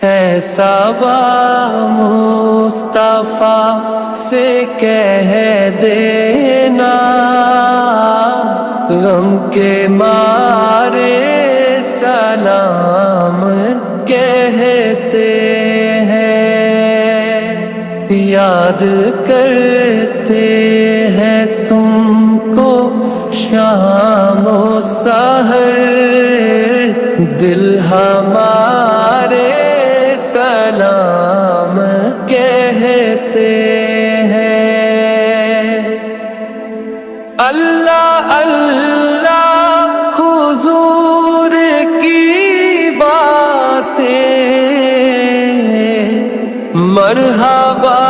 ایسا مصطفیٰ سے کہہ دینا، غم کے مارے سلام کہتے ہیں، یاد کرتے ہیں تم کو شام و سحر، دل ہمارے سلام کہتے ہیں۔ اللہ اللہ حضور کی باتیں، مرحبا